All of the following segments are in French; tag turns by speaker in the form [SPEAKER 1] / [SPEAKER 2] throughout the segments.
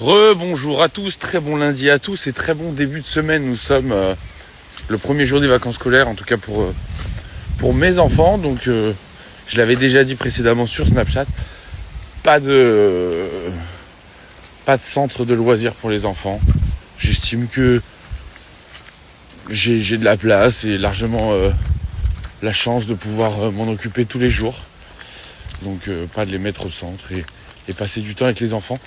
[SPEAKER 1] Bonjour à tous, très bon lundi à tous et très bon début de semaine. Nous sommes le premier jour des vacances scolaires, en tout cas pour mes enfants. Donc je l'avais déjà dit précédemment sur Snapchat, pas de centre de loisirs pour les enfants. J'estime que j'ai de la place et largement la chance de pouvoir m'en occuper tous les jours. Donc pas de les mettre au centre et passer du temps avec les enfants,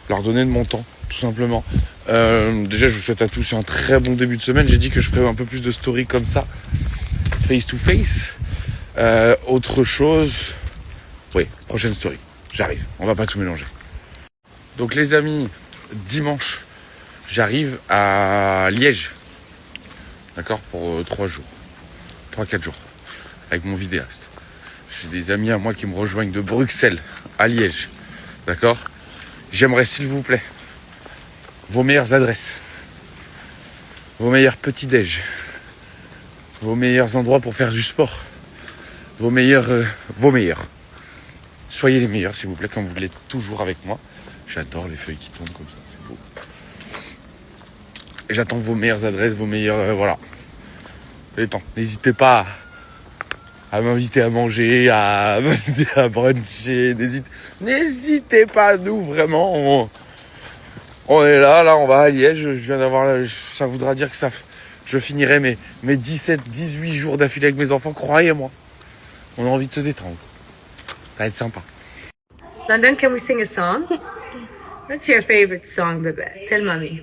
[SPEAKER 1] leur donner de mon temps, tout simplement. Déjà, je vous souhaite à tous un très bon début de semaine. J'ai dit que je ferais un peu plus de stories comme ça, face to face. Autre chose, oui, prochaine story, j'arrive, on va pas tout mélanger. Donc les amis, dimanche, j'arrive à Liège, d'accord, pour 3 jours, 3-4 jours, avec mon vidéaste. J'ai des amis à moi qui me rejoignent de Bruxelles à Liège, d'accord. J'aimerais, s'il vous plaît, vos meilleures adresses, vos meilleurs petits-déj, vos meilleurs endroits pour faire du sport, vos meilleurs. Soyez les meilleurs, s'il vous plaît, comme vous l'êtes toujours avec moi. J'adore les feuilles qui tombent comme ça, c'est beau. Et j'attends vos meilleures adresses, vos meilleurs... voilà. N'hésitez pas à m'inviter à manger, à m'inviter à bruncher. N'hésitez pas, nous, vraiment. On est là, on va à Liège. Je viens d'avoir... Ça voudra dire que je finirai mes 17-18 jours d'affilée avec mes enfants, croyez-moi. On a envie de se détendre. Ça va être sympa.
[SPEAKER 2] London, can we sing a song? What's your favorite song, Bebe? Tell mommy.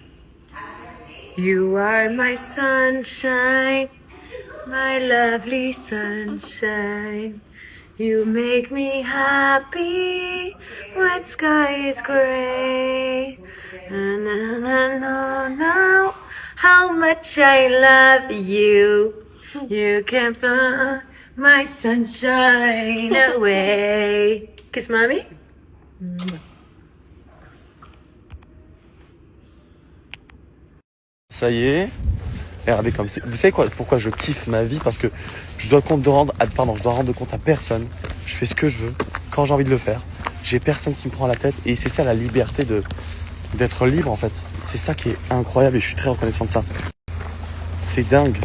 [SPEAKER 2] You are my sunshine, my lovely sunshine. You make me happy when sky is gray. And I know how much I love you. You can put my sunshine away. Kiss mommy.
[SPEAKER 3] Ça y est, regardez comme c'est. Vous savez quoi, pourquoi je kiffe ma vie? Parce que je dois rendre compte à personne. Je fais ce que je veux, quand j'ai envie de le faire. J'ai personne qui me prend la tête et c'est ça la liberté d'être libre en fait. C'est ça qui est incroyable et je suis très reconnaissant de ça. C'est dingue.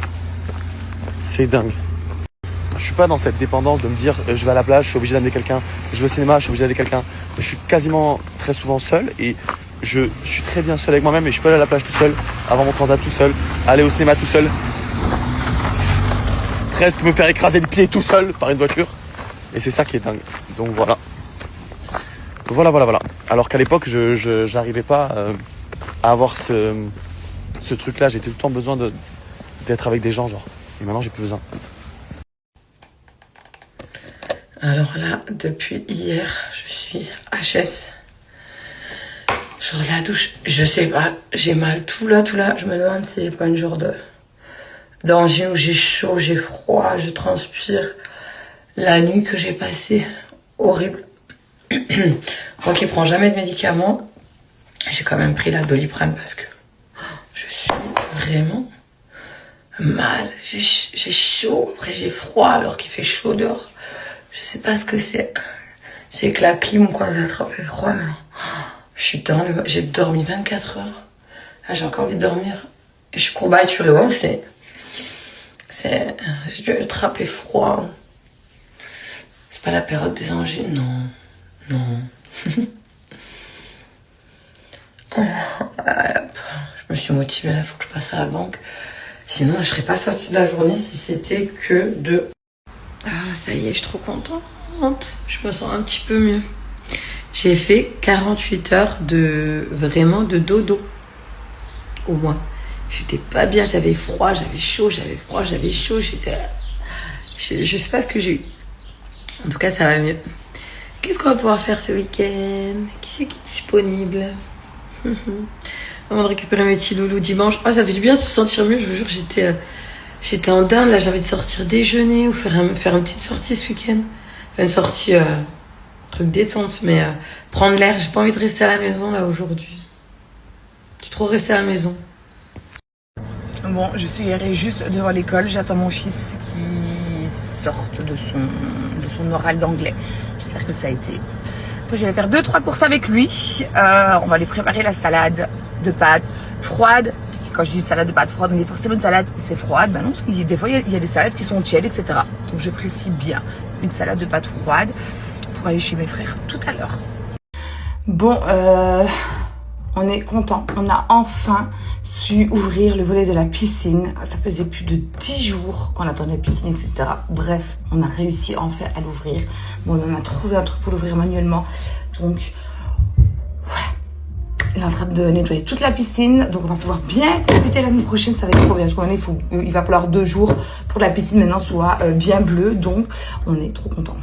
[SPEAKER 3] C'est dingue. Je suis pas dans cette dépendance de me dire je vais à la plage, je suis obligé d'amener quelqu'un. Je vais au cinéma, je suis obligé d'amener quelqu'un. Je suis quasiment très souvent seul et je suis très bien seul avec moi-même et je peux aller à la plage tout seul, avoir mon transat tout seul, aller au cinéma tout seul, presque me faire écraser le pied tout seul par une voiture. Et c'est ça qui est dingue. Donc voilà. Voilà. Alors qu'à l'époque, j'arrivais pas à avoir ce truc-là. J'étais tout le temps besoin d'être avec des gens, genre. Et maintenant, j'ai plus besoin.
[SPEAKER 4] Alors là, depuis hier, je suis HS. Je sors de la douche, je sais pas, j'ai mal tout là. Je me demande si c'est pas une genre d'angine où j'ai chaud, j'ai froid, je transpire. La nuit que j'ai passée, horrible. Moi qui prends jamais de médicaments, j'ai quand même pris la Doliprane parce que je suis vraiment mal. J'ai chaud, après j'ai froid alors qu'il fait chaud dehors. Je sais pas ce que c'est. C'est que la clim ou quoi, j'ai attrapé froid maintenant. J'ai dormi 24 heures. Là, j'ai encore envie de dormir. Et je suis courbaturée, ouais, j'ai dû attraper froid. C'est pas la période des angines, non. Je me suis motivée, là, faut que je passe à la banque. Sinon, je serais pas sortie de la journée si c'était que de... Ah, ça y est, je suis trop contente. Je me sens un petit peu mieux. J'ai fait 48 heures de dodo. Au moins. J'étais pas bien, j'avais froid, j'avais chaud. Je sais pas ce que j'ai eu. En tout cas, ça va mieux. Qu'est-ce qu'on va pouvoir faire ce week-end? Qui c'est qui est disponible? Avant de récupérer mes petits loulous dimanche. Ah, ça fait du bien de se sentir mieux, je vous jure, j'étais en dingue, là, j'ai envie de sortir déjeuner ou faire une petite sortie ce week-end. Enfin, une sortie, truc détente, mais prendre l'air. J'ai pas envie de rester à la maison, là, aujourd'hui. J'ai trop resté à la maison.
[SPEAKER 5] Bon, je suis garée juste devant l'école. J'attends mon fils qui sorte de son oral d'anglais. J'espère que ça a été. Après, je vais faire 2-3 courses avec lui. On va lui préparer la salade de pâtes froide. Quand je dis salade de pâtes froide, on dit forcément une salade, c'est froide. Ben non, parce que des fois, il y a des salades qui sont tièdes, etc. Donc, je précise bien une salade de pâtes froide pour aller chez mes frères tout à l'heure. Bon, on est content. On a enfin su ouvrir le volet de la piscine. Ça faisait plus de 10 jours qu'on attendait la piscine, etc. Bref, on a réussi enfin à l'ouvrir. Bon, on a trouvé un truc pour l'ouvrir manuellement. Donc, voilà. Il est en train de nettoyer toute la piscine. Donc, on va pouvoir bien profiter la semaine prochaine. Ça va être trop bien. Parce il va falloir 2 jours pour que la piscine maintenant soit bien bleue. Donc, on est trop contents.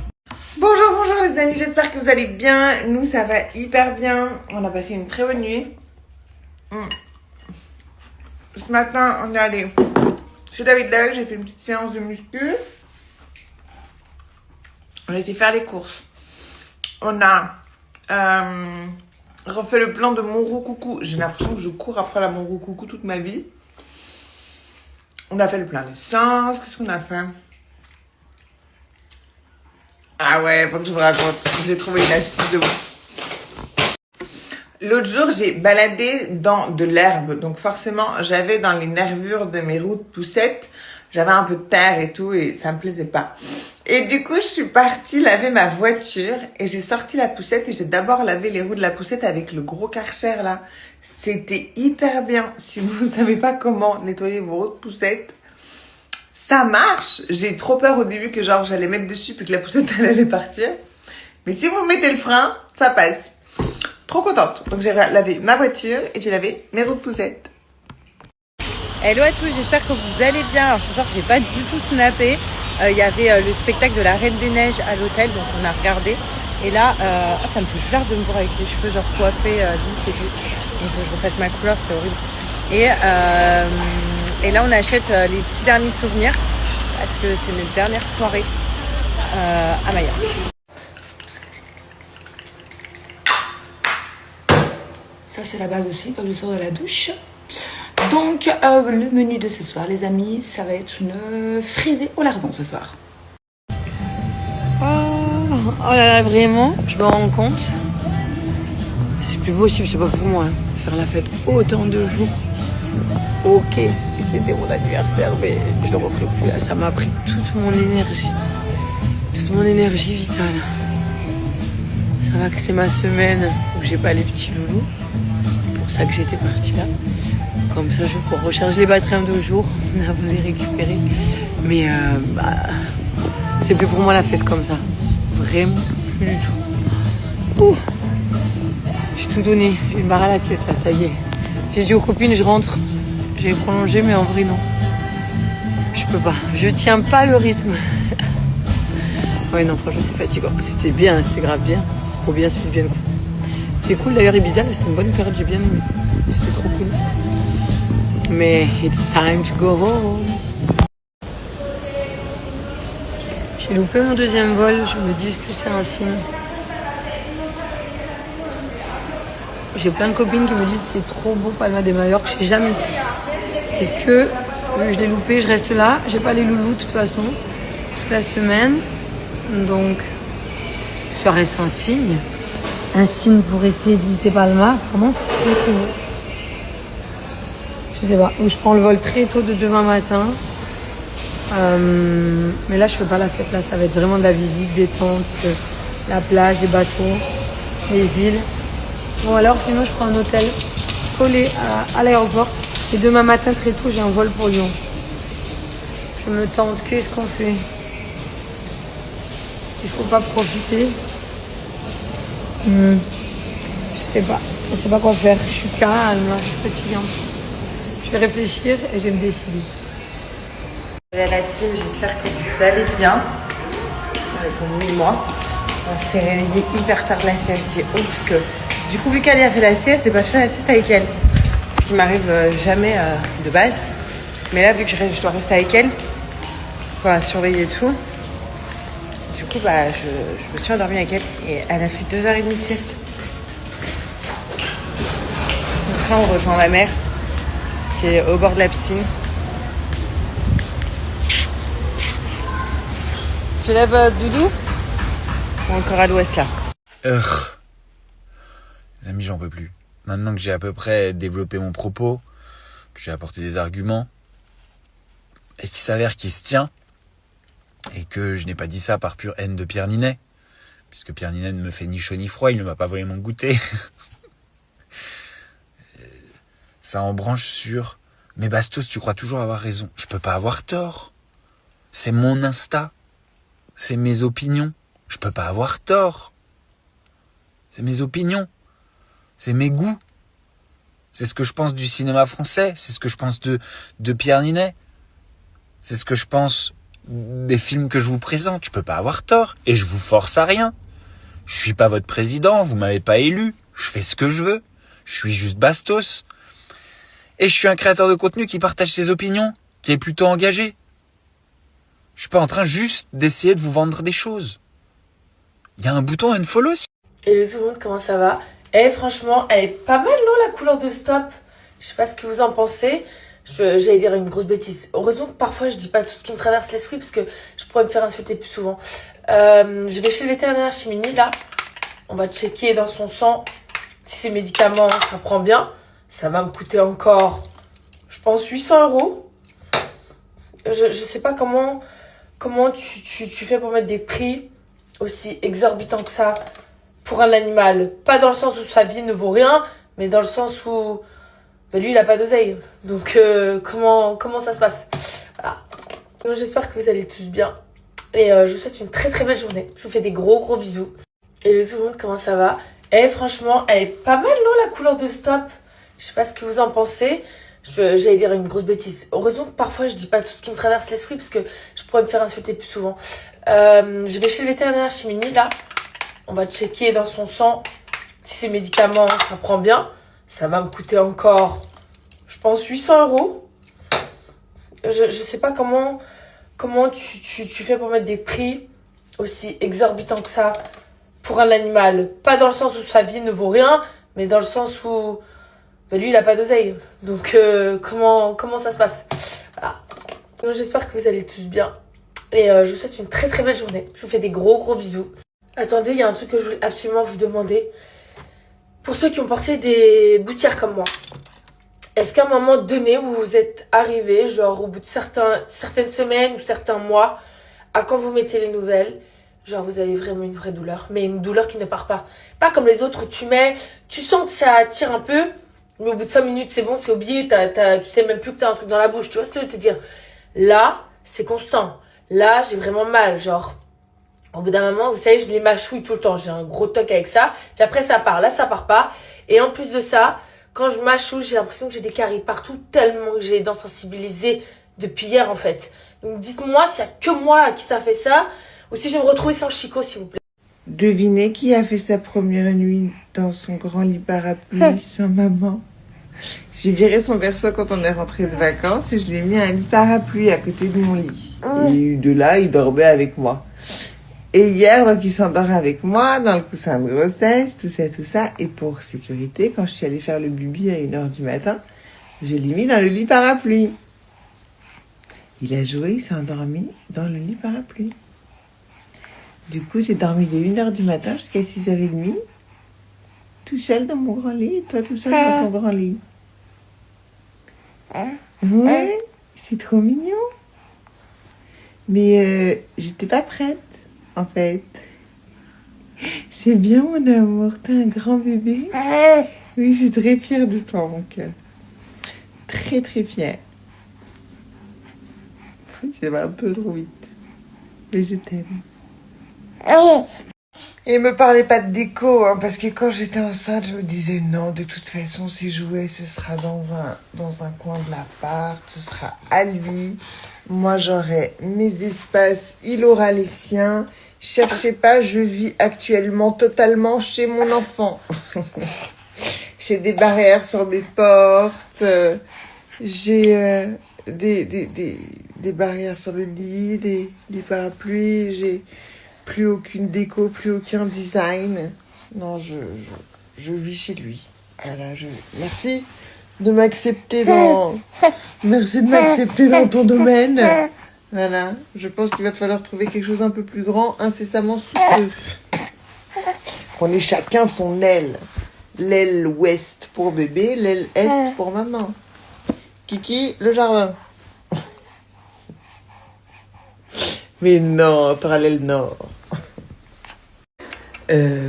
[SPEAKER 6] Bonjour les amis, j'espère que vous allez bien. Nous ça va hyper bien. On a passé une très bonne nuit. Ce matin on est allé chez David Doug, j'ai fait une petite séance de muscu. On a été faire les courses. On a refait le plan de Monroe-Coucou. J'ai l'impression que je cours après la Monroe-Coucou toute ma vie. On a fait le plein d'essence. Qu'est-ce qu'on a fait? Ah ouais, faut que je vous raconte. J'ai trouvé une astuce de ouf. L'autre jour, j'ai baladé dans de l'herbe. Donc forcément, j'avais dans les nervures de mes roues de poussette, j'avais un peu de terre et tout et ça me plaisait pas. Et du coup, je suis partie laver ma voiture et j'ai sorti la poussette et j'ai d'abord lavé les roues de la poussette avec le gros Karcher là. C'était hyper bien. Si vous savez pas comment nettoyer vos roues de poussette, ça marche. J'ai trop peur au début que genre j'allais mettre dessus puis que la poussette elle allait partir. Mais si vous mettez le frein, ça passe. Trop contente. Donc j'ai lavé ma voiture et j'ai lavé mes roues de poussette.
[SPEAKER 7] Hello à tous, j'espère que vous allez bien. Alors ce soir j'ai pas du tout snappé. Il y avait le spectacle de la Reine des Neiges à l'hôtel, donc on a regardé. Et là, ça me fait bizarre de me voir avec les cheveux genre coiffés, lisses et tout. Il faut que je refasse ma couleur, c'est horrible. Et là, on achète les petits derniers souvenirs parce que c'est notre dernière soirée à Majorque.
[SPEAKER 5] Ça, c'est la base aussi quand je sors de la douche. Donc, le menu de ce soir, les amis, ça va être une frisée au lardon ce soir.
[SPEAKER 7] Oh là là, vraiment, je me rends compte. C'est plus possible, c'est pas pour moi. Faire la fête autant de jours. Ok, c'était mon anniversaire, mais je ne le referai plus. Là, ça m'a pris toute mon énergie vitale. Ça va que c'est ma semaine où j'ai pas les petits loulous. C'est pour ça que j'étais partie là. Comme ça, je pourrais recharger les batteries en 2 jours avant de les récupérer. Mais c'est plus pour moi la fête comme ça. Vraiment plus du tout. Ouh. J'ai tout donné, j'ai une barre à la tête là, ça y est. J'ai dit aux copines, je rentre. J'ai prolongé, mais en vrai, non. Je peux pas. Je tiens pas le rythme. Ouais, non, franchement, c'est fatigant. C'était bien, c'était grave bien. C'est trop bien, c'est bien. C'est cool d'ailleurs, Ibiza, c'était une bonne période, j'ai bien aimé. C'était trop cool. Mais it's time to go home. J'ai loupé mon 2e vol. Je me dis que c'est un signe. J'ai plein de copines qui me disent c'est trop beau Palma de Majorque, je sais jamais fait. Est-ce que je l'ai loupé, je reste là, j'ai pas les loulous de toute façon, toute la semaine. Donc, serait-ce un signe? Un signe pour rester visiter Palma? Vraiment, c'est trop trop beau. Je sais pas, ou je prends le vol très tôt de demain matin. Mais là, je fais pas la fête, là, ça va être vraiment de la visite, détente, la plage, les bateaux, les îles. Bon alors sinon je prends un hôtel collé à l'aéroport et demain matin très tôt j'ai un vol pour Lyon. Je me tente, qu'est-ce qu'on fait? Est-ce qu'il faut pas profiter? Je sais pas, je sais pas quoi faire, je suis calme, je suis fatiguante. Je vais réfléchir et je vais me décider. Voilà la team, j'espère que vous allez bien. Pour nous et moi, on s'est réveillé hyper tard la sieste, je dis oh parce que du coup, vu qu'elle a fait la sieste, je fais la sieste avec elle. Ce qui m'arrive jamais de base. Mais là, vu que je dois rester avec elle, pour la surveiller et tout, du coup, je me suis endormie avec elle et elle a fait 2h30 de sieste. Donc là, on rejoint ma mère qui est au bord de la piscine. Tu lèves Doudou? Ou encore à l'ouest là?
[SPEAKER 8] Les amis, j'en peux plus. Maintenant que j'ai à peu près développé mon propos, que j'ai apporté des arguments, et qu'il s'avère qu'il se tient, et que je n'ai pas dit ça par pure haine de Pierre Ninet, puisque Pierre Ninet ne me fait ni chaud ni froid, il ne m'a pas volé mon goûter. Ça en branche sur « Mais Bastos, tu crois toujours avoir raison. Je peux pas avoir tort. C'est mon Insta. C'est mes opinions. Je peux pas avoir tort. C'est mes opinions. C'est mes goûts. C'est ce que je pense du cinéma français. C'est ce que je pense de Pierre Ninet. C'est ce que je pense des films que je vous présente. Je peux pas avoir tort. Et je vous force à rien. Je suis pas votre président. Vous m'avez pas élu. Je fais ce que je veux. Je suis juste Bastos. Et je suis un créateur de contenu qui partage ses opinions, qui est plutôt engagé. Je suis pas en train juste d'essayer de vous vendre des choses. Il y a un bouton unfollow.
[SPEAKER 4] Hello tout le monde, comment ça va? Eh franchement, elle est pas mal non la couleur de stop. Je sais pas ce que vous en pensez. J'allais dire une grosse bêtise. Heureusement que parfois je dis pas tout ce qui me traverse l'esprit parce que je pourrais me faire insulter plus souvent. Je vais chez le vétérinaire chez Mini là. On va checker dans son sang si ses médicaments ça prend bien. Ça va me coûter encore, je pense, 800 €. Je sais pas comment tu fais pour mettre des prix aussi exorbitants que ça pour un animal. Pas dans le sens où sa vie ne vaut rien, mais dans le sens où lui, il a pas d'oseille. Donc, comment ça se passe? Voilà. Donc, j'espère que vous allez tous bien. Et je vous souhaite une très très belle journée. Je vous fais des gros bisous. Hello tout le monde, comment ça va? Eh franchement, elle est pas mal non la couleur de stop. Je sais pas ce que vous en pensez. J'allais dire une grosse bêtise. Heureusement que parfois je dis pas tout ce qui me traverse l'esprit parce que je pourrais me faire insulter plus souvent. Je vais chez le vétérinaire chez Mini là. On va checker dans son sang si ses médicaments ça prend bien. Ça va me coûter encore, je pense, 800 €. Je sais pas comment tu fais pour mettre des prix aussi exorbitants que ça pour un animal. Pas dans le sens où sa vie ne vaut rien, mais dans le sens où lui, il a pas d'oseille. Donc, comment ça se passe? Voilà. Donc, j'espère que vous allez tous bien. Et je vous souhaite une très très belle journée. Je vous fais des gros bisous. Attendez, il y a un truc que je voulais absolument vous demander. Pour ceux qui ont porté des gouttières comme moi, est-ce qu'à un moment donné, vous vous êtes arrivé, genre au bout de certaines semaines ou certains mois, à quand vous mettez les nouvelles, genre vous avez vraiment une vraie douleur, mais une douleur qui ne part pas. Pas comme les autres où tu sens que ça tire un peu, mais au bout de 5 minutes, c'est bon, c'est oublié, tu sais même plus que t'as un truc dans la bouche. Tu vois ce que je veux te dire? Là, c'est constant. Là, j'ai vraiment mal. Genre, au bout d'un moment, vous savez, je les mâchouille tout le temps. J'ai un gros toc avec ça. Puis après, ça part. Là, ça part pas. Et en plus de ça, quand je mâchouille, j'ai l'impression que j'ai des caries partout tellement que j'ai les dents sensibilisées depuis hier, en fait. Donc, dites-moi s'il y a que moi à qui ça fait ça ou si je vais me retrouver sans Chico, s'il vous plaît.
[SPEAKER 6] Devinez qui a fait sa première nuit dans son grand lit parapluie sans maman. J'ai viré son berceau quand on est rentré de vacances et je lui ai mis un lit parapluie à côté de mon lit. Et de là, il dormait avec moi. Et hier, donc, il s'endort avec moi dans le coussin de grossesse, tout ça. Et pour sécurité, quand je suis allée faire le bubi à 1h du matin, je l'ai mis dans le lit parapluie. Il a joué, il s'est endormi dans le lit parapluie. Du coup, j'ai dormi de 1h du matin jusqu'à 6h30, tout seul dans mon grand lit, et toi tout seul dans ton grand lit. Ouais, c'est trop mignon. Mais j'étais pas prête, en fait. C'est bien, mon amour, t'es un grand bébé. Oui, je suis très fière de toi, mon cœur. Très, très fière. Tu vas un peu trop vite, mais je t'aime. Et me parlez pas de déco, hein, parce que quand j'étais enceinte, je me disais non, de toute façon, ces jouets, ce sera dans un coin de l'appart, ce sera à lui. Moi, j'aurai mes espaces, il aura les siens. Cherchez pas, je vis actuellement totalement chez mon enfant. J'ai des barrières sur mes portes, j'ai des barrières sur le lit, des parapluies, j'ai plus aucune déco, plus aucun design. Non, je vis chez lui. Voilà, merci de m'accepter merci de m'accepter dans ton domaine. Voilà, je pense qu'il va te falloir trouver quelque chose un peu plus grand incessamment sous peu. On est chacun son aile. L'aile ouest pour bébé, l'aile est pour maman. Kiki, le jardin. Mais non, t'auras l'aile nord.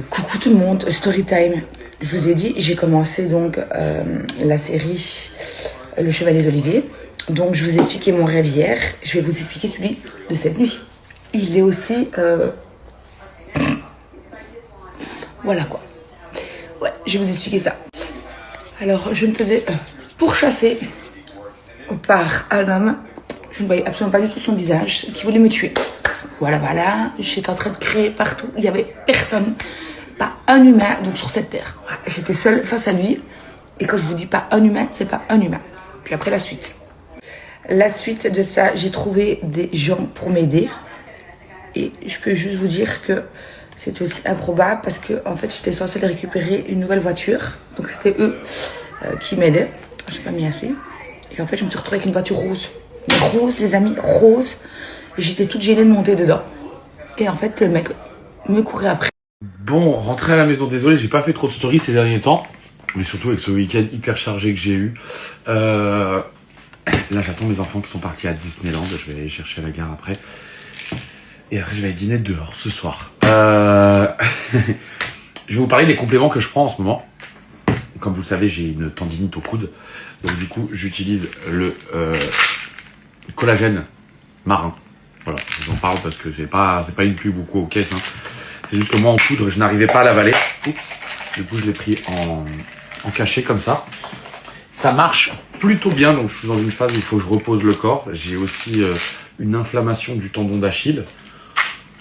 [SPEAKER 4] Coucou tout le monde, story time. Je vous ai dit, j'ai commencé donc la série Le Chevalier des Oliviers. Donc je vous ai expliqué mon rêve hier, je vais vous expliquer celui de cette nuit. Il est aussi... Voilà quoi. Ouais, je vais vous expliquer ça. Alors je me faisais pourchasser par un homme. Je ne voyais absolument pas du tout son visage, qui voulait me tuer. Voilà, j'étais en train de crier partout. Il n'y avait personne, pas un humain donc sur cette terre. Voilà, j'étais seule face à lui. Et quand je vous dis pas un humain, c'est pas un humain. Puis après la suite. La suite de ça, j'ai trouvé des gens pour m'aider. Et je peux juste vous dire que c'est aussi improbable parce que en fait, j'étais censée récupérer une nouvelle voiture. Donc c'était eux qui m'aidaient. Je n'ai pas mis assez. Et en fait, je me suis retrouvée avec une voiture rose. Mais rose, les amis, rose. J'étais toute gênée de monter dedans. Et en fait, le mec me courait après.
[SPEAKER 3] Bon, rentré à la maison, désolé, j'ai pas fait trop de stories ces derniers temps. Mais surtout avec ce week-end hyper chargé que j'ai eu. Là, j'attends mes enfants qui sont partis à Disneyland. Je vais aller chercher à la gare après. Et après, je vais aller dîner dehors ce soir. Je vais vous parler des compléments que je prends en ce moment. Comme vous le savez, j'ai une tendinite au coude. Donc du coup, j'utilise le collagène marin. Voilà, je vous en parle parce que c'est pas une pub ou quoi aux caisses. Hein. C'est juste que moi, en poudre, je n'arrivais pas à l'avaler. Oups. Du coup, je l'ai pris en cachet comme ça. Ça marche plutôt bien, donc je suis dans une phase où il faut que je repose le corps. J'ai aussi une inflammation du tendon d'Achille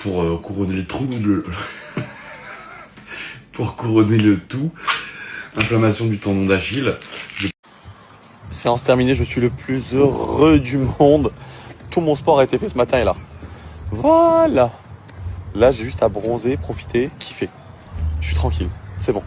[SPEAKER 3] pour couronner le trou. Pour couronner le tout. Inflammation du tendon d'Achille. Séance terminée, je suis le plus heureux du monde. Tout mon sport a été fait ce matin et là. Voilà. Là, j'ai juste à bronzer, profiter, kiffer. Je suis tranquille, c'est bon.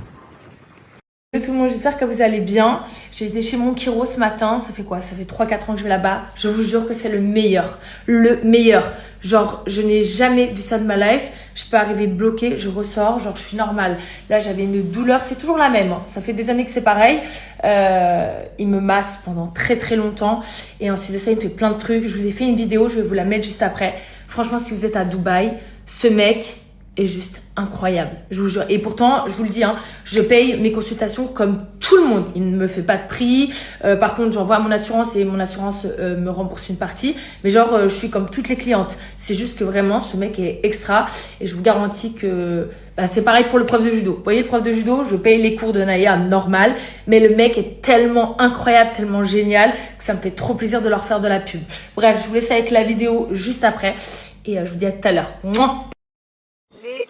[SPEAKER 5] Tout le monde, j'espère que vous allez bien. J'ai été chez mon chiro ce matin, ça fait quoi? Ça fait 3-4 ans que je vais là-bas. Je vous jure que c'est le meilleur. Le meilleur. Genre, je n'ai jamais vu ça de ma life. Je peux arriver bloquée, je ressors, genre je suis normale. Là, j'avais une douleur, c'est toujours la même. Hein. Ça fait des années que c'est pareil. Il me masse pendant très longtemps. Et ensuite de ça, il me fait plein de trucs. Je vous ai fait une vidéo, je vais vous la mettre juste après. Franchement, si vous êtes à Dubaï, ce mec est juste incroyable, je vous jure. Et pourtant, je vous le dis, hein, je paye mes consultations comme tout le monde. Il ne me fait pas de prix. Par contre, j'envoie à mon assurance et mon assurance me rembourse une partie. Mais genre, je suis comme toutes les clientes. C'est juste que vraiment, ce mec est extra. Et je vous garantis que c'est pareil pour le prof de judo. Vous voyez, le prof de judo, je paye les cours de Naya normal. Mais le mec est tellement incroyable, tellement génial que ça me fait trop plaisir de leur faire de la pub. Bref, je vous laisse avec la vidéo juste après. Et je vous dis à tout à l'heure. Mouah.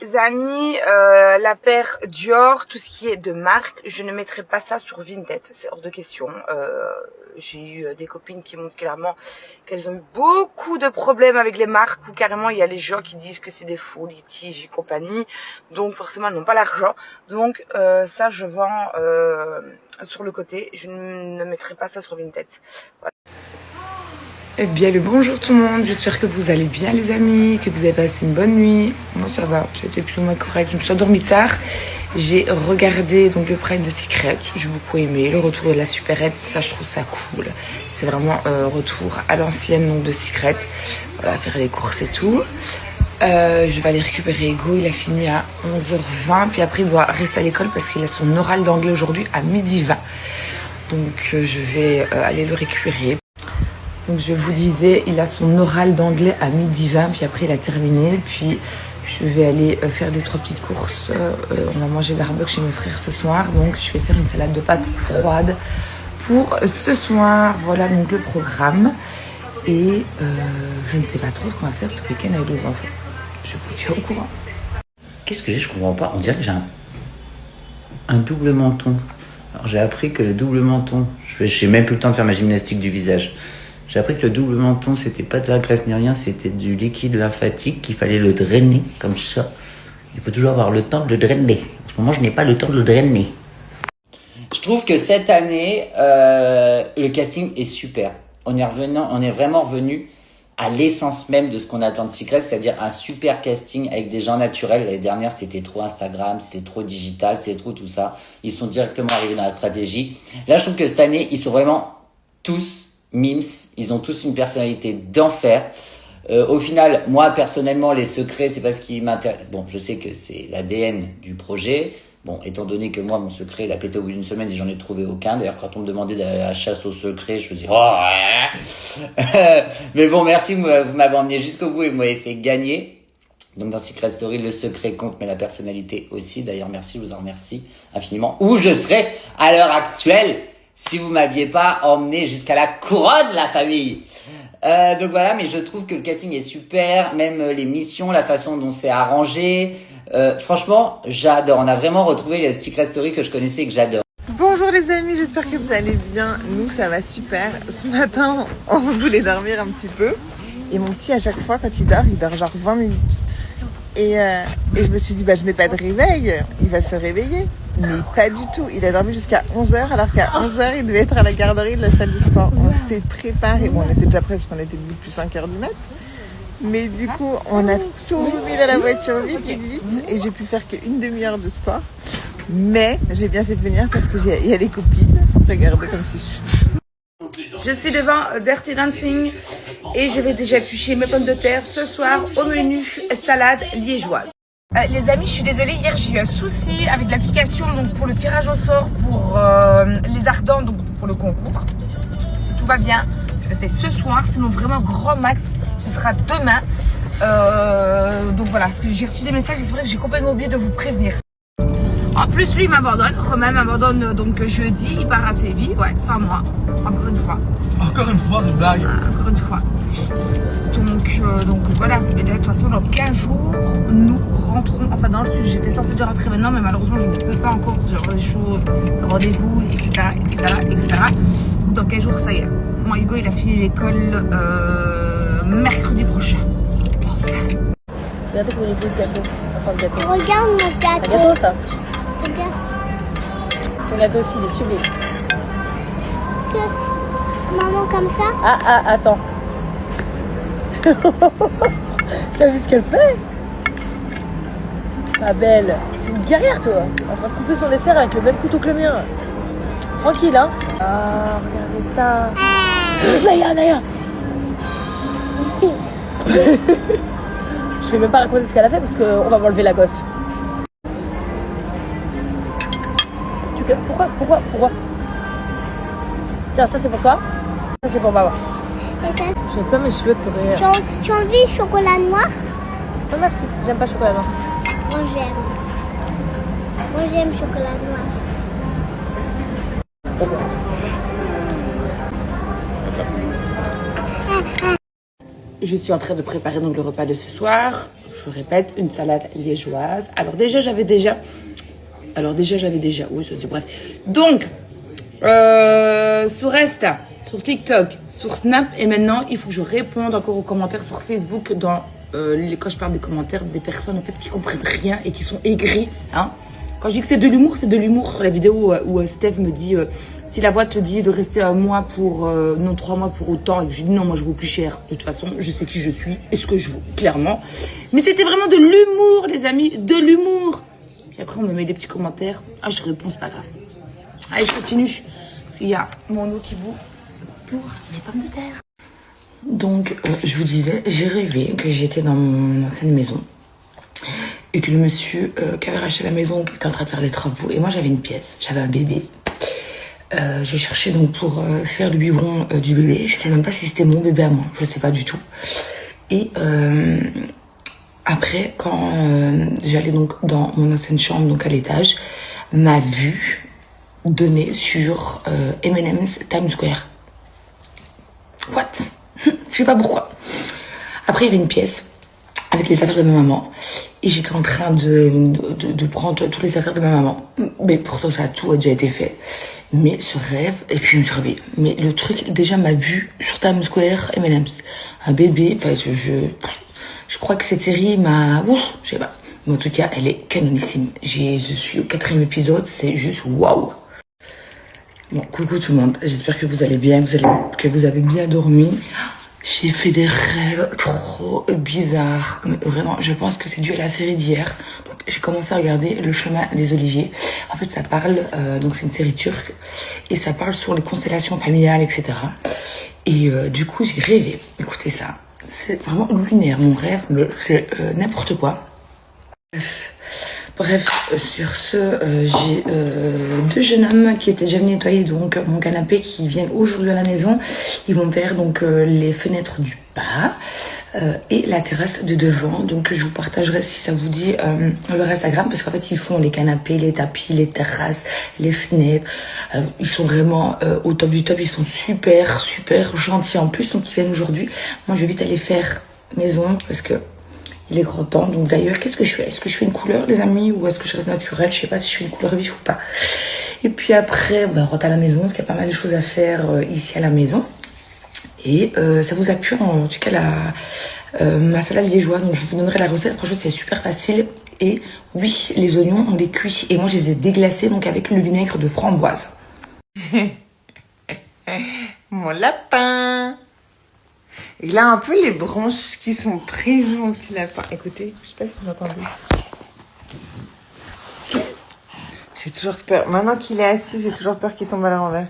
[SPEAKER 4] Les amis, la paire Dior, tout ce qui est de marque, je ne mettrai pas ça sur Vinted, c'est hors de question. J'ai eu des copines qui montrent clairement qu'elles ont eu beaucoup de problèmes avec les marques, où carrément il y a les gens qui disent que c'est des faux litiges et compagnie, donc forcément elles n'ont pas l'argent. Donc ça je vends sur le côté, je ne mettrai pas ça sur Vinted. Voilà. Eh bien le bonjour tout le monde, j'espère que vous allez bien les amis, que vous avez passé une bonne nuit. Moi ça va, j'ai été plus ou moins correct, je me suis endormie tard. J'ai regardé donc le Prime de Secret, j'ai beaucoup aimé, le retour de la supérette, ça je trouve ça cool. C'est vraiment retour à l'ancienne donc de Secret, voilà, faire les courses et tout. Je vais aller récupérer Ego, il a fini à 11h20, puis après il doit rester à l'école parce qu'il a son oral d'anglais aujourd'hui à 12h20. Donc je vais aller le récupérer. Donc je vous disais, il a son oral d'anglais à 12h20, puis après il a terminé, puis je vais aller faire 2-3 petites courses. On va manger barbecue chez mes frères ce soir, donc je vais faire une salade de pâtes froide pour ce soir. Voilà donc le programme. Et je ne sais pas trop ce qu'on va faire ce week-end avec les enfants. Je vous tiens au courant.
[SPEAKER 9] Qu'est-ce que j'ai? Je comprends pas. On dirait que j'ai un double menton. Alors j'ai appris que le double menton, j'ai même plus le temps de faire ma gymnastique du visage. J'ai appris que le double menton, c'était pas de la graisse ni rien, c'était du liquide lymphatique, qu'il fallait le drainer comme ça. Il faut toujours avoir le temps de le drainer. En ce moment, je n'ai pas le temps de le drainer. Je trouve que cette année, le casting est super. On est vraiment revenu à l'essence même de ce qu'on attend de Secret, c'est-à-dire un super casting avec des gens naturels. L'année dernière, c'était trop Instagram, c'était trop digital, c'était trop tout ça. Ils sont directement arrivés dans la stratégie. Là, je trouve que cette année, ils sont vraiment tous mimes. Ils ont tous une personnalité d'enfer. Au final, moi, personnellement, les secrets, c'est pas ce qui m'intéresse. Bon, je sais que c'est l'ADN du projet. Bon, étant donné que moi, mon secret, il a pété au bout d'une semaine et j'en ai trouvé aucun. D'ailleurs, quand on me demandait d'aller à la chasse au secret, je me dis, oh, ouais. Mais bon, merci, vous m'avez emmené jusqu'au bout et vous m'avez fait gagner. Donc, dans Secret Story, le secret compte, mais la personnalité aussi. D'ailleurs, merci, je vous en remercie infiniment. Où je serais à l'heure actuelle si vous m'aviez pas emmené jusqu'à la couronne, la famille. Donc voilà, mais je trouve que le casting est super, même les missions, la façon dont c'est arrangé. Franchement, j'adore. On a vraiment retrouvé le Secret Story que je connaissais et que j'adore.
[SPEAKER 6] Bonjour les amis, j'espère que vous allez bien. Nous, ça va super. Ce matin, on voulait dormir un petit peu. Et mon petit, à chaque fois, quand il dort genre 20 minutes. Et je me suis dit, je mets pas de réveil, il va se réveiller. Mais pas du tout. Il a dormi jusqu'à 11h, alors qu'à 11h, il devait être à la garderie de la salle de sport. On s'est préparé. Bon, on était déjà prêts parce qu'on était debout depuis 5h du mat'. Mais du coup, on a tout mis dans la voiture vite. Et j'ai pu faire qu'une demi-heure de sport. Mais j'ai bien fait de venir parce qu'il y a les copines. Regardez comme c'est chou.
[SPEAKER 5] Je suis devant Dirty Dancing et je vais déjà éplucher mes pommes de terre ce soir au menu salade liégeoise. Les amis, je suis désolée, hier j'ai eu un souci avec l'application donc pour le tirage au sort pour les ardents, donc pour le concours. Si tout va bien, je le fais ce soir, sinon vraiment grand max, ce sera demain. Donc voilà, parce que j'ai reçu des messages et c'est vrai que j'ai complètement oublié de vous prévenir. En plus, lui, il m'abandonne. Romain m'abandonne donc jeudi. Il part à Séville. Ouais, sans moi. Encore une fois.
[SPEAKER 3] Encore une fois, c'est blague.
[SPEAKER 5] Encore une fois. Donc voilà. Mais de toute façon, dans 15 jours, nous rentrons. Enfin, dans le sud, j'étais censée déjà rentrer maintenant, mais malheureusement, je ne peux pas encore. Parce que j'ai des choses, rendez-vous, etc. Dans 15 jours, ça y est. Moi, Hugo, il a fini l'école mercredi prochain.
[SPEAKER 10] Regardez comment il pose gâteau. Enfin, ce gâteau.
[SPEAKER 7] Regarde mon gâteau.
[SPEAKER 10] Un gâteau, ça.
[SPEAKER 7] Regarde.
[SPEAKER 10] Ton gâteau aussi, il est sublime.
[SPEAKER 7] Maman, comme ça.
[SPEAKER 10] Ah, attends. T'as vu ce qu'elle fait? Ma belle. C'est une guerrière, toi. En train de couper son dessert avec le même couteau que le mien. Tranquille, hein. Ah, regardez ça. Naya. Je vais même pas raconter ce qu'elle a fait parce qu'on va m'enlever la gosse. Pourquoi? Tiens, ça c'est pour toi. Ça c'est pour maman. J'aime pas mes cheveux pleurer.
[SPEAKER 7] Tu as envie chocolat noir?
[SPEAKER 10] Non merci, j'aime pas chocolat noir.
[SPEAKER 7] Moi j'aime chocolat noir.
[SPEAKER 5] Je suis en train de préparer donc le repas de ce soir. Je répète, une salade liégeoise. Alors déjà j'avais déjà. Oui, ça c'est bref. Donc, sur Insta, sur TikTok, sur Snap, et maintenant il faut que je réponde encore aux commentaires sur Facebook quand je parle des commentaires des personnes en fait qui comprennent rien et qui sont aigris. Hein. Quand je dis que c'est de l'humour, c'est de l'humour. Sur la vidéo où Steph me dit si la voix te dit de rester un mois pour non 3 mois pour autant, et que j'ai dit non, moi je vaux plus cher. De toute façon, je sais qui je suis et ce que je vaux, clairement. Mais c'était vraiment de l'humour, les amis, de l'humour. Puis après, on me met des petits commentaires. Ah, je réponds, c'est pas grave. Allez, je continue. Parce qu'il y a mon eau qui bout pour les pommes de terre. Donc, je vous disais, j'ai rêvé que j'étais dans mon ancienne maison. Et que le monsieur qui avait racheté la maison, qui était en train de faire les travaux. Et moi, j'avais une pièce. J'avais un bébé. J'ai cherché donc pour faire le biberon du bébé. Je sais même pas si c'était mon bébé à moi. Je sais pas du tout. Et après, quand j'allais donc dans mon ancienne chambre, donc à l'étage, ma vue donnait sur M&M's Times Square. What? Je sais pas pourquoi. Après, il y avait une pièce avec les affaires de ma maman. Et j'étais en train de prendre toutes les affaires de ma maman. Mais pourtant, ça a tout déjà été fait. Mais ce rêve, et puis je me suis réveillée. Mais le truc, déjà, ma vue sur Times Square, M&M's, un bébé, enfin, je crois que cette série m'a... Ouf, je sais pas. Mais en tout cas, elle est canonissime. Je suis au 4e épisode, c'est juste waouh. Bon, coucou tout le monde. J'espère que vous allez bien, que vous avez bien dormi.
[SPEAKER 4] J'ai fait des rêves trop bizarres. Mais vraiment, je pense que c'est dû à la série d'hier. Donc, j'ai commencé à regarder Le Chemin des Oliviers. En fait, ça parle, donc c'est une série turque, et ça parle sur les constellations familiales, etc. Et du coup, j'ai rêvé. Écoutez ça. C'est vraiment lunaire, mon rêve, mais c'est n'importe quoi. Bref, sur ce, j'ai deux jeunes hommes qui étaient déjà venus nettoyer donc mon canapé, qui viennent aujourd'hui à la maison. Ils vont faire donc les fenêtres du bas et la terrasse de devant. Donc je vous partagerai, si ça vous dit, leur Instagram, parce qu'en fait ils font les canapés, les tapis, les terrasses, les fenêtres. Ils sont vraiment au top du top. Ils sont super gentils en plus, donc ils viennent aujourd'hui. Moi je vais vite aller faire maison parce que il est grand temps. Donc d'ailleurs, qu'est-ce que je fais? Est-ce que je fais une couleur, les amis, ou est-ce que je reste naturelle? Je sais pas si je fais une couleur vif ou pas. Et puis après, on rentre à la maison, parce qu'il y a pas mal de choses à faire ici à la maison. Et ça vous a plu, en tout cas, ma salade liégeoise. Donc je vous donnerai la recette. Franchement, c'est super facile. Et oui, les oignons, on les cuit. Et moi, je les ai déglacés donc avec le vinaigre de framboise.
[SPEAKER 6] Mon lapin. Il a un peu les branches qui sont prises, mon petit lapin. Écoutez, je sais pas si vous entendez. J'ai toujours peur. Maintenant qu'il est assis, j'ai toujours peur qu'il tombe à la renverse.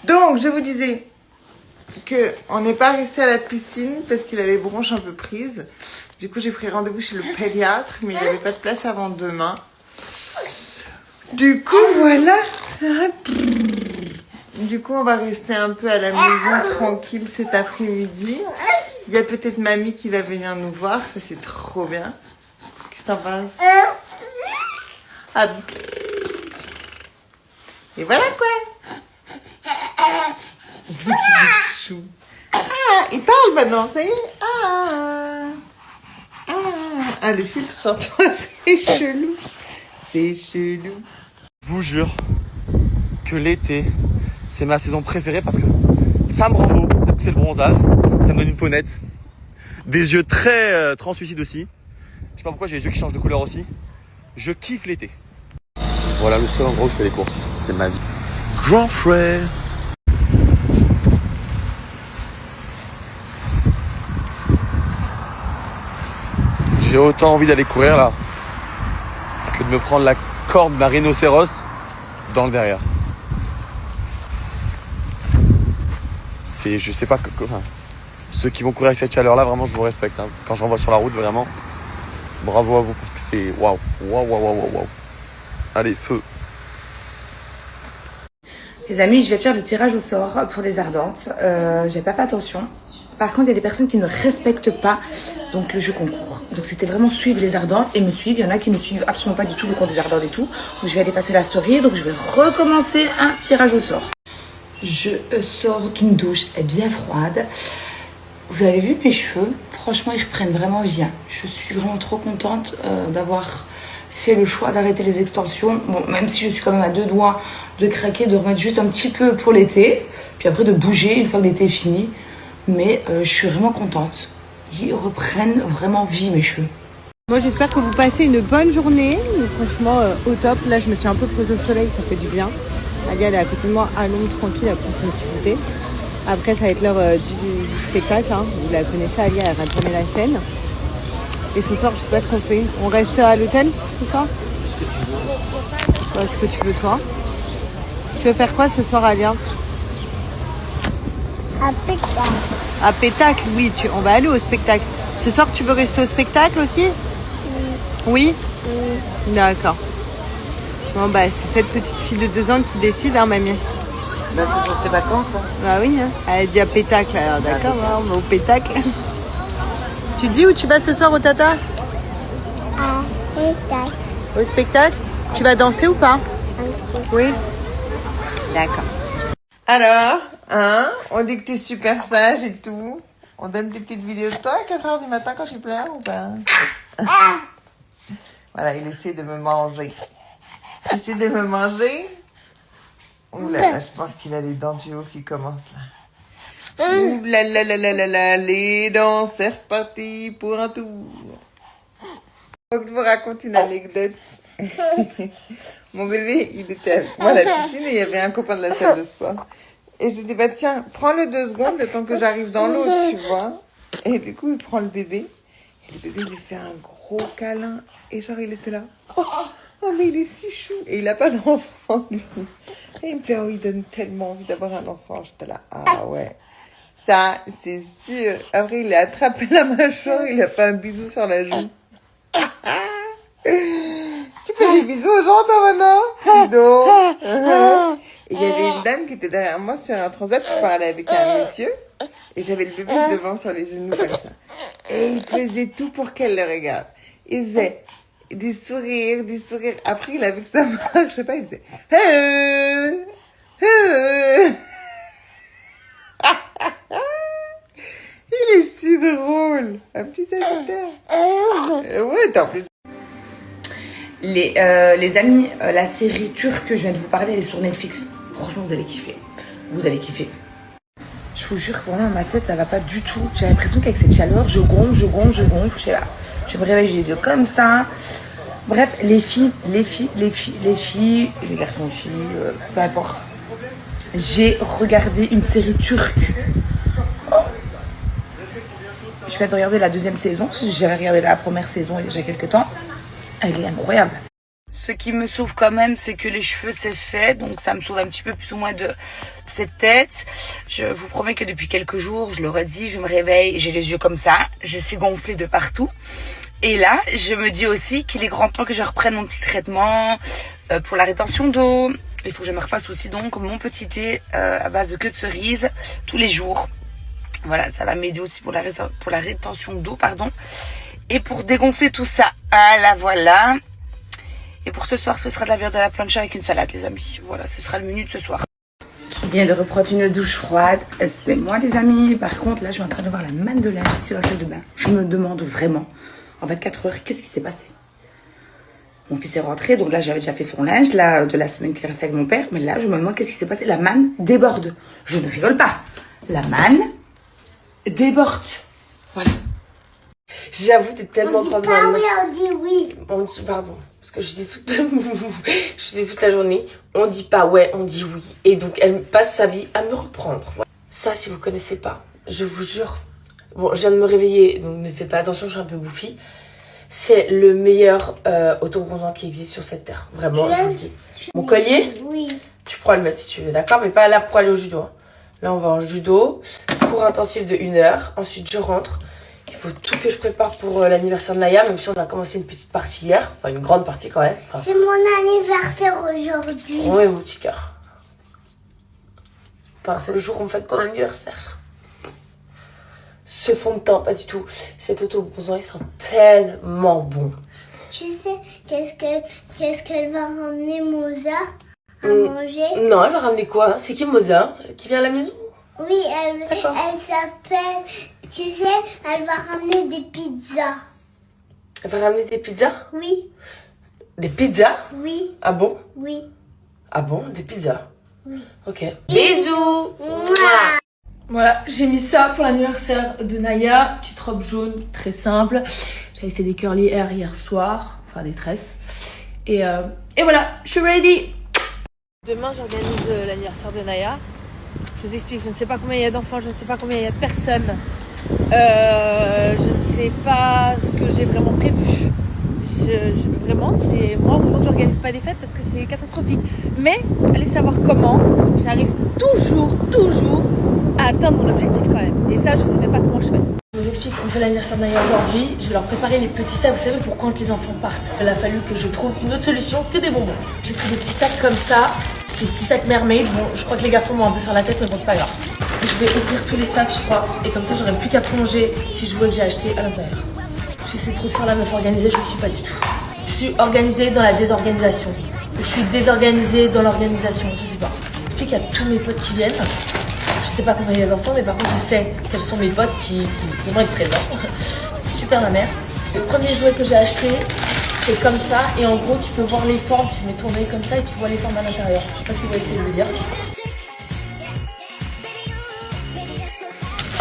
[SPEAKER 6] Donc, je vous disais que on n'est pas resté à la piscine parce qu'il a les branches un peu prises. Du coup, j'ai pris rendez-vous chez le pédiatre, mais il n'y avait pas de place avant demain. Du coup, voilà. Du coup, on va rester un peu à la maison tranquille cet après-midi. Il y a peut-être mamie qui va venir nous voir. Ça, c'est trop bien. Qu'est-ce que t'en penses? Ah. Et voilà quoi. Chou. Ah, il parle maintenant, ça y est. Ah, le filtre sur toi, c'est chelou. C'est chelou.
[SPEAKER 3] Je vous jure que l'été, c'est ma saison préférée parce que ça me rend beau. Peut-être que c'est le bronzage. Ça me donne une peau nette. Des yeux très translucides aussi. Je sais pas pourquoi j'ai les yeux qui changent de couleur aussi. Je kiffe l'été. Voilà le seul endroit où je fais les courses. C'est ma vie. Grand frère. J'ai autant envie d'aller courir là que de me prendre la corde d'un rhinocéros dans le derrière. Je sais pas, enfin, ceux qui vont courir avec cette chaleur là, vraiment je vous respecte, hein. Quand j'en vois sur la route, vraiment bravo à vous parce que c'est waouh. Allez, feu.
[SPEAKER 4] Les amis, je vais faire le tirage au sort pour les ardentes. J'ai pas fait attention. Par contre, il y a des personnes qui ne respectent pas donc le jeu concours. Donc c'était vraiment suivre les ardentes et me suivre. Il y en a qui ne suivent absolument pas du tout le compte des ardentes et tout. Donc je vais aller passer la story. Donc je vais recommencer un tirage au sort. Je sors d'une douche bien froide. Vous avez vu mes cheveux? Franchement, ils reprennent vraiment bien. Je suis vraiment trop contente d'avoir fait le choix d'arrêter les extensions. Bon, même si je suis quand même à deux doigts de craquer, de remettre juste un petit peu pour l'été. Puis après de bouger une fois que l'été est fini. Mais je suis vraiment contente. Ils reprennent vraiment vie, mes cheveux.
[SPEAKER 10] Moi, j'espère que vous passez une bonne journée. Franchement, au top. Là, je me suis un peu posée au soleil, ça fait du bien. Alia, elle est à côté de moi, à l'ombre, tranquille, elle prend son petit goûter. Après, ça va être l'heure du spectacle. Hein. Vous la connaissez, Alia, elle va tourner la scène. Et ce soir, je sais pas ce qu'on fait. On reste à l'hôtel ce soir? Ce que tu veux. Ouais, ce que tu veux, toi. Tu veux faire quoi ce soir, Alia?
[SPEAKER 11] Un spectacle.
[SPEAKER 10] Un spectacle, oui. On va aller au spectacle. Ce soir, tu veux rester au spectacle aussi? Oui. Oui. D'accord. Bon, bah, c'est cette petite fille de 2 ans qui décide, hein, mamie?
[SPEAKER 9] Bah, c'est pour ses vacances. Hein.
[SPEAKER 10] Bah oui, hein. Elle dit à pétacle, alors d'accord, on va au pétacle. Tu dis où tu vas ce soir au tata?
[SPEAKER 11] Un spectacle.
[SPEAKER 10] Au spectacle? Tu vas danser ou pas? Oui. D'accord.
[SPEAKER 6] Alors, hein, on dit que t'es super sage et tout. On donne des petites vidéos de toi à 4h du matin quand je pleure ou pas? Voilà, il essaie de me manger. Il essaie de me manger. Ouh là là, je pense qu'il a les dents du haut qui commencent là. Ouh là là là là là là, les dents, c'est reparti pour un tour. Faut que je vous raconte une anecdote. Mon bébé, il était avec moi à la piscine et il y avait un copain de la salle de sport. Et je dis, bah tiens, prends-le 2 secondes, le temps que j'arrive dans l'autre, tu vois. Et du coup, il prend le bébé. Et le bébé, il lui fait un gros câlin. Et genre, il était là. Oh, mais il est si chou. Et il a pas d'enfant, lui. Et il me fait, oh, il donne tellement envie d'avoir un enfant. J'étais là, ah ouais. Ça, c'est sûr. Après, il a attrapé la mâchoire, il a fait un bisou sur la joue. Tu fais des bisous aux gens, toi, maintenant? Sinon. Et il y avait une dame qui était derrière moi sur un transat qui parlait avec un monsieur. Et j'avais le bébé devant sur les genoux comme ça. Et il faisait tout pour qu'elle le regarde. Il faisait des sourires, des sourires. Après, il a vu que ça marche, je sais pas, il faisait... Il est si drôle. Un petit sagittaire. Ouais, t'en plus.
[SPEAKER 5] Les amis, la série turque que je viens de vous parler, elle est sur Netflix. Franchement, vous allez kiffer. Vous allez kiffer. Je vous jure que pour moi, dans ma tête, ça va pas du tout. J'ai l'impression qu'avec cette chaleur, je gonfle, je sais pas. Je me réveille, j'ai les yeux comme ça. Bref, les filles, les garçons aussi, peu importe. J'ai regardé une série turque. Je viens de regarder la 2e saison. J'ai regardé la première saison il y a déjà quelques temps. Elle est incroyable. Ce qui me sauve quand même, c'est que les cheveux, c'est fait. Donc ça me sauve un petit peu plus ou moins de cette tête. Je vous promets que depuis quelques jours, je l'aurais dit, je me réveille, j'ai les yeux comme ça. Je suis gonflée de partout. Et là, je me dis aussi qu'il est grand temps que je reprenne mon petit traitement pour la rétention d'eau. Il faut que je me refasse aussi donc mon petit thé à base de queue de cerise tous les jours. Voilà, ça va m'aider aussi pour la rétention d'eau, pardon. Et pour dégonfler tout ça, ah là voilà. Et pour ce soir, ce sera de la viande à la plancha avec une salade, les amis. Voilà, ce sera le menu de ce soir. Qui vient de reprendre une douche froide, c'est moi, les amis. Par contre, là, je suis en train de voir la manne de linge ici dans la salle de bain. Je me demande vraiment, en 24 heures, qu'est-ce qui s'est passé? Mon fils est rentré, donc là, j'avais déjà fait son linge, là, de la semaine qui restait avec mon père. Mais là, je me demande qu'est-ce qui s'est passé. La manne déborde. Je ne rigole pas. La manne déborde. Voilà. J'avoue, t'es tellement grande maman.
[SPEAKER 11] Oui, on dit oui.
[SPEAKER 5] On dit, pardon, parce que je dis toute la journée, on dit pas ouais, on dit oui. Et donc, elle passe sa vie à me reprendre. Ça, si vous connaissez pas, je vous jure. Bon, je viens de me réveiller, donc ne faites pas attention, je suis un peu bouffie. C'est le meilleur autobronzant qui existe sur cette terre. Vraiment, je vous le dis. Mon collier,
[SPEAKER 11] Oui.
[SPEAKER 5] tu pourras le mettre si tu veux, d'accord? Mais pas là pour aller au judo. Hein. Là, on va en judo, cours intensif de 1 heure. Ensuite, je rentre. Il faut tout que je prépare pour l'anniversaire de Naya, même si on a commencé une petite partie hier. Enfin, une grande partie quand même. Enfin,
[SPEAKER 11] C'est mon anniversaire aujourd'hui.
[SPEAKER 5] oui, mon petit cœur. Enfin, c'est le jour où on fête ton anniversaire. Ce fond de teint, pas du tout. Cet autobronzant, il sent tellement bon.
[SPEAKER 11] Tu sais qu'est-ce qu'elle va ramener Moza à manger?
[SPEAKER 5] Non, elle va ramener quoi? C'est qui Moza? Qui vient à la maison?
[SPEAKER 11] Oui, elle s'appelle... Tu sais, elle va ramener des pizzas.
[SPEAKER 5] Elle va ramener des pizzas?
[SPEAKER 11] Oui,
[SPEAKER 5] Des pizzas?
[SPEAKER 11] oui,
[SPEAKER 5] Ah bon?
[SPEAKER 11] oui.
[SPEAKER 5] Ah bon? Des pizzas?
[SPEAKER 11] Oui.
[SPEAKER 5] Ok. Bisous!
[SPEAKER 11] Mouah.
[SPEAKER 12] Voilà, j'ai mis ça pour l'anniversaire de Naya. Petite robe jaune, très simple. J'avais fait des curly hair hier soir, enfin des tresses. Et voilà, je suis ready. Demain, j'organise l'anniversaire de Naya. Je vous explique, je ne sais pas combien il y a d'enfants, je ne sais pas combien il y a de personnes. Je ne sais pas ce que j'ai vraiment prévu. Vraiment, c'est moi, heureusement que j'organise pas des fêtes parce que c'est catastrophique. Mais allez savoir comment, j'arrive toujours à atteindre mon objectif quand même. Et ça, je sais même pas comment je fais. Je vous explique, on fait l'anniversaire de Naya aujourd'hui. Je vais leur préparer les petits sacs, vous savez, pour quand les enfants partent. Il a fallu que je trouve une autre solution que des bonbons. J'ai pris des petits sacs comme ça, des petits sacs mermaid. Bon, je crois que les garçons vont un peu faire la tête, mais bon, c'est pas grave. Je vais ouvrir tous les sacs, je crois. Et comme ça, j'aurai plus qu'à plonger les petits jouets que j'ai achetés à l'intérieur. J'essaie trop de faire la meuf organisée, je ne suis pas du tout. Je suis organisée dans la désorganisation. Je suis désorganisée dans l'organisation, je sais pas. Puis qu'il y a tous mes potes qui viennent. Je sais pas combien il y a d'enfants, mais par contre, je sais quels sont mes potes qui vont être présents. Super ma mère. Le premier jouet que j'ai acheté, c'est comme ça. Et en gros, tu peux voir les formes. Tu mets ton nez comme ça et tu vois les formes à l'intérieur. Je sais pas si vous voyez ce que je veux dire.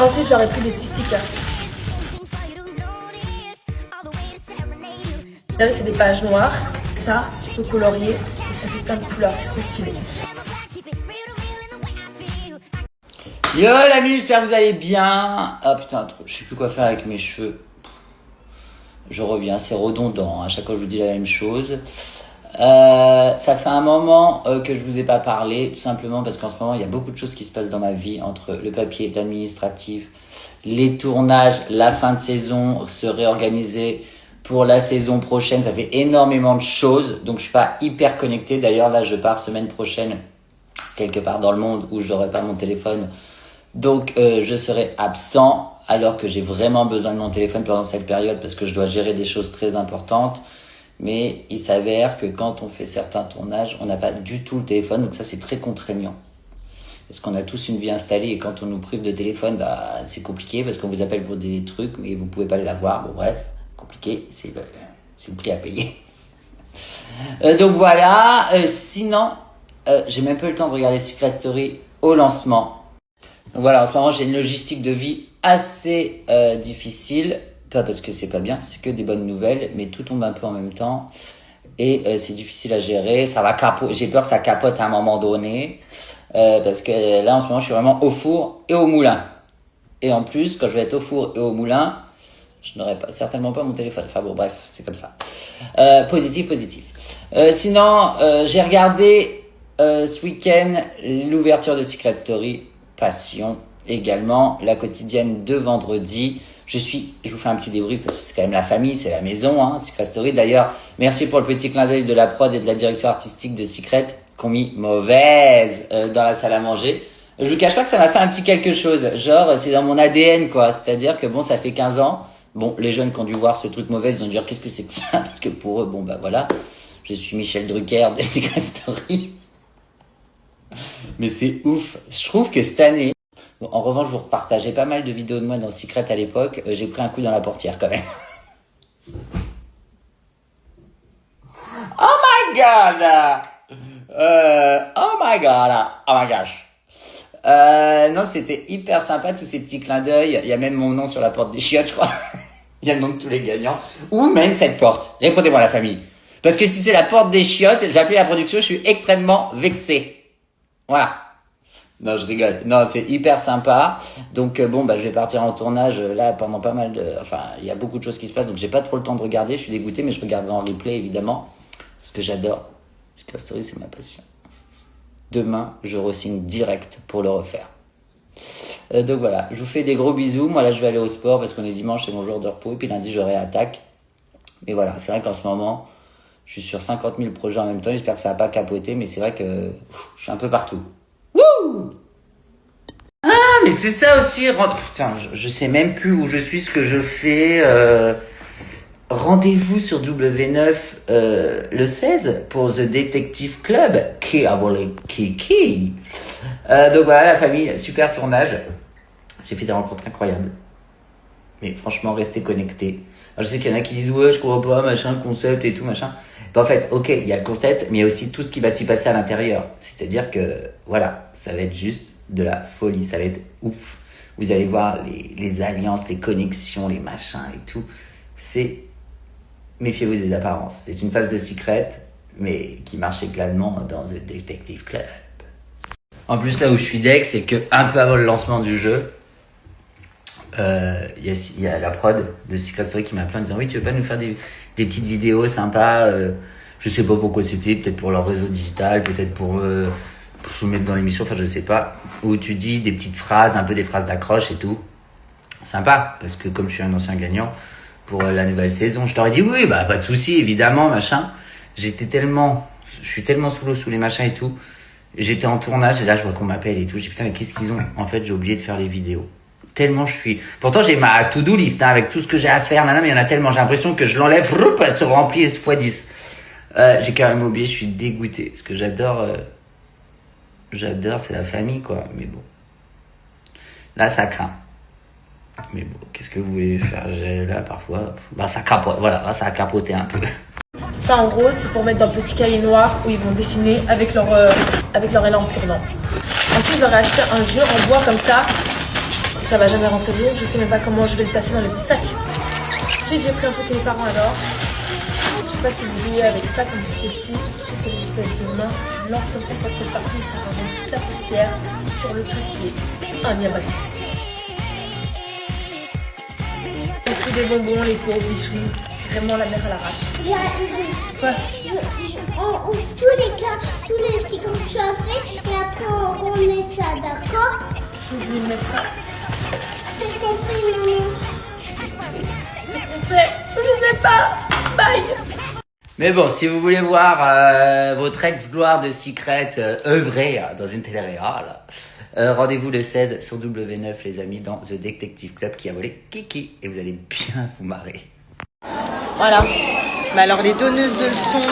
[SPEAKER 12] Ensuite, je leur ai pris des petits stickers. Là, c'est des pages noires. Ça, tu peux colorier et ça fait plein de couleurs. C'est trop stylé.
[SPEAKER 9] Yo l'ami, j'espère que vous allez bien. Ah putain, je sais plus quoi faire avec mes cheveux. Je reviens, c'est redondant. À chaque fois, je vous dis la même chose. Ça fait un moment que je vous ai pas parlé, tout simplement parce qu'en ce moment, il y a beaucoup de choses qui se passent dans ma vie, entre le papier, l'administratif, les tournages, la fin de saison, se réorganiser pour la saison prochaine. Ça fait énormément de choses, donc je suis pas hyper connecté. D'ailleurs, là, je pars semaine prochaine quelque part dans le monde où je n'aurai pas mon téléphone. Donc, je serai absent alors que j'ai vraiment besoin de mon téléphone pendant cette période parce que je dois gérer des choses très importantes. Mais il s'avère que quand on fait certains tournages, on n'a pas du tout le téléphone. Donc ça, c'est très contraignant. Parce qu'on a tous une vie installée et quand on nous prive de téléphone, bah, c'est compliqué parce qu'on vous appelle pour des trucs mais vous pouvez pas l'avoir. Bon bref, compliqué, c'est le prix à payer. Donc voilà, sinon, j'ai même pas eu le temps de regarder Secret Story au lancement. Donc voilà, en ce moment, j'ai une logistique de vie assez difficile. Pas parce que c'est pas bien, c'est que des bonnes nouvelles, mais tout tombe un peu en même temps. Et c'est difficile à gérer, ça va j'ai peur que ça capote à un moment donné. Parce que là, en ce moment, je suis vraiment au four et au moulin. Et en plus, quand je vais être au four et au moulin, je n'aurai certainement pas mon téléphone. Enfin bon, bref, c'est comme ça. Positif. Sinon, j'ai regardé ce week-end l'ouverture de Secret Story, Passion, également la quotidienne de vendredi. Je vous fais un petit débrief parce que c'est quand même la famille, c'est la maison, hein, Secret Story. D'ailleurs, merci pour le petit clin d'œil de la prod et de la direction artistique de Secret qui ont mis mauvaise dans la salle à manger. Je vous cache pas que ça m'a fait un petit quelque chose. Genre, c'est dans mon ADN, quoi. C'est-à-dire que bon, ça fait 15 ans. Bon, les jeunes qui ont dû voir ce truc mauvais, ils ont dû dire qu'est-ce que c'est que ça? Parce que pour eux, bon, bah voilà. Je suis Michel Drucker de Secret Story. Mais c'est ouf. Je trouve que cette année, bon, en revanche, je vous repartageais pas mal de vidéos de moi dans Secret à l'époque. J'ai pris un coup dans la portière quand même. Oh my god! Oh my gosh. Non, c'était hyper sympa, tous ces petits clins d'œil. Il y a même mon nom sur la porte des chiottes, je crois. Il y a le nom de tous les gagnants. Ou même cette porte. Répondez-moi, la famille. Parce que si c'est la porte des chiottes, j'ai appelé la production, je suis extrêmement vexé. Voilà. Non, je rigole. Non, c'est hyper sympa. Donc bon, bah je vais partir en tournage là pendant pas mal de... Enfin, il y a beaucoup de choses qui se passent, donc j'ai pas trop le temps de regarder. Je suis dégoûté, mais je regarderai en replay, évidemment. Parce que j'adore. Secret Story, c'est ma passion. Demain, je re-signe direct pour le refaire. Donc voilà, je vous fais des gros bisous. Moi là, je vais aller au sport parce qu'on est dimanche, c'est mon jour de repos. Et puis lundi, je réattaque. Mais voilà, c'est vrai qu'en ce moment, je suis sur 50 000 projets en même temps. J'espère que ça va pas capoter, mais c'est vrai que je suis un peu partout. Wouh! Ah, mais c'est ça aussi. Putain, je sais même plus où je suis, ce que je fais. Rendez-vous sur W9 le 16 pour The Detective Club. Kiki. Donc voilà, la famille, super tournage. J'ai fait des rencontres incroyables. Mais franchement, restez connectés. Alors, je sais qu'il y en a qui disent ouais, je comprends pas, machin, concept et tout, machin. Ben, en fait, ok, il y a le concept, mais il y a aussi tout ce qui va s'y passer à l'intérieur. C'est-à-dire que, voilà, ça va être juste de la folie, ça va être ouf. Vous allez voir les alliances, les connexions, les machins et tout. Méfiez-vous des apparences. C'est une phase de Secret, mais qui marche également dans The Detective Club. En plus, là où je suis deck, c'est que un peu avant le lancement du jeu, il y a la prod de Secret Story qui m'a appelé en disant oui, tu veux pas nous faire des petites vidéos sympas, je sais pas pourquoi c'était, peut-être pour leur réseau digital, peut-être pour vous mettre dans l'émission, enfin je sais pas, où tu dis des petites phrases, un peu des phrases d'accroche et tout. Sympa, parce que comme je suis un ancien gagnant pour la nouvelle saison, je t'aurais dit oui, bah pas de souci, évidemment, machin. Je suis tellement sous l'eau, sous les machins et tout. J'étais en tournage et là je vois qu'on m'appelle et tout. Je dis putain, mais qu'est-ce qu'ils ont? En fait, j'ai oublié de faire les vidéos. Tellement je suis... Pourtant, j'ai ma to-do list, hein, avec tout ce que j'ai à faire, mais il y en a tellement, j'ai l'impression que je l'enlève, elle se remplit x 10. J'ai quand même oublié, je suis dégoûté. Parce que j'adore, c'est la famille, quoi. Mais bon. Là, ça craint. Mais bon, qu'est-ce que vous voulez faire? Là, parfois, bah, ça capote. Voilà, là, ça a capoté un peu.
[SPEAKER 12] Ça, en gros, c'est pour mettre dans le petit cahier noir où ils vont dessiner avec leur élan pur-dent. Ensuite, je leur ai acheté un jeu en bois comme ça. Ça va jamais rentrer dedans, je sais même pas comment je vais le passer dans le petit sac. Ensuite, j'ai pris un truc que mes parents adorent. sais pas si vous jouez avec ça quand vous étiez petit. C'est des espèces de mains. Tu lances comme ça se fait partout. Ça ramène toute la poussière sur le truc. C'est indéniable. J'ai pris des bonbons, les pauvres bichous. Vraiment la mère à l'arrache. Quoi?
[SPEAKER 11] Tous les cas, tous les petits comme tu as fait, et après on remet ça, d'accord?
[SPEAKER 12] Tu veux mettre ça?
[SPEAKER 11] Qu'est-ce qu'on fait, maman?
[SPEAKER 12] Qu'est-ce qu'on fait? Je ne sais pas. Bye.
[SPEAKER 9] Mais bon, si vous voulez voir votre ex-gloire de Secret œuvrer dans une télé-réal, rendez-vous le 16 sur W9, les amis, dans The Detective Club qui a volé Kiki. Et vous allez bien vous marrer.
[SPEAKER 10] Voilà. Mais alors les donneuses de leçons,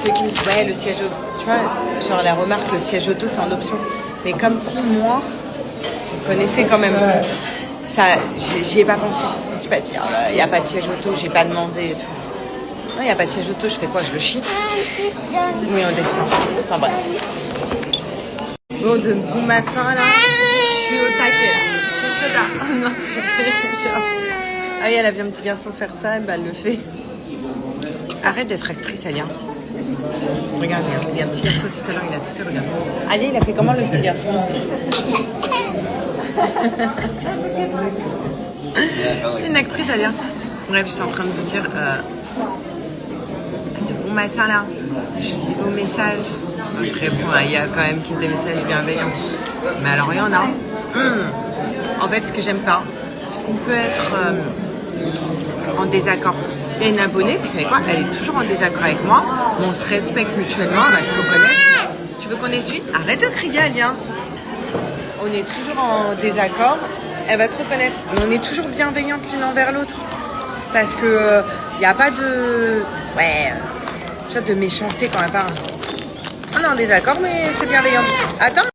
[SPEAKER 10] ceux qui me disent ouais le siège auto, tu vois, genre la remarque le siège auto c'est en option. Mais comme si moi, vous connaissez quand même, ça, j'y ai pas pensé. Je me suis pas dit, il n'y a pas de siège auto, j'ai pas demandé et tout. Non, il n'y a pas de siège auto, je fais quoi, je le chie? Oui, on descend. Enfin bref. Bon, de bon matin là, je suis au taquet là. Qu'est-ce que t'as? Oh non, je fais genre... Ah oui, elle a vu un petit garçon faire ça, et bah elle le fait. Arrête d'être actrice, Alia. Regarde, il y a un petit garçon aussi tout à l'heure, il a toussé, regarde. Alia, il a fait comment le petit garçon? C'est une actrice, Alia. Bref, j'étais en train de vous dire, de bon matin là, je dis vos messages. Je réponds, il y a quand même des messages bienveillants. Mais alors, il y en a. En fait, ce que j'aime pas, c'est qu'on peut être en désaccord. Il y a une abonnée, vous savez quoi, elle est toujours en désaccord avec moi, mais on se respecte mutuellement, on va se reconnaître. Tu veux qu'on essuie? Arrête de crier, Alia. On est toujours en désaccord, elle va se reconnaître. Mais on est toujours bienveillantes l'une envers l'autre. Parce que il n'y a pas de... Ouais, tu vois, de méchanceté quand même pas. On est en désaccord, mais c'est bienveillant. Attends.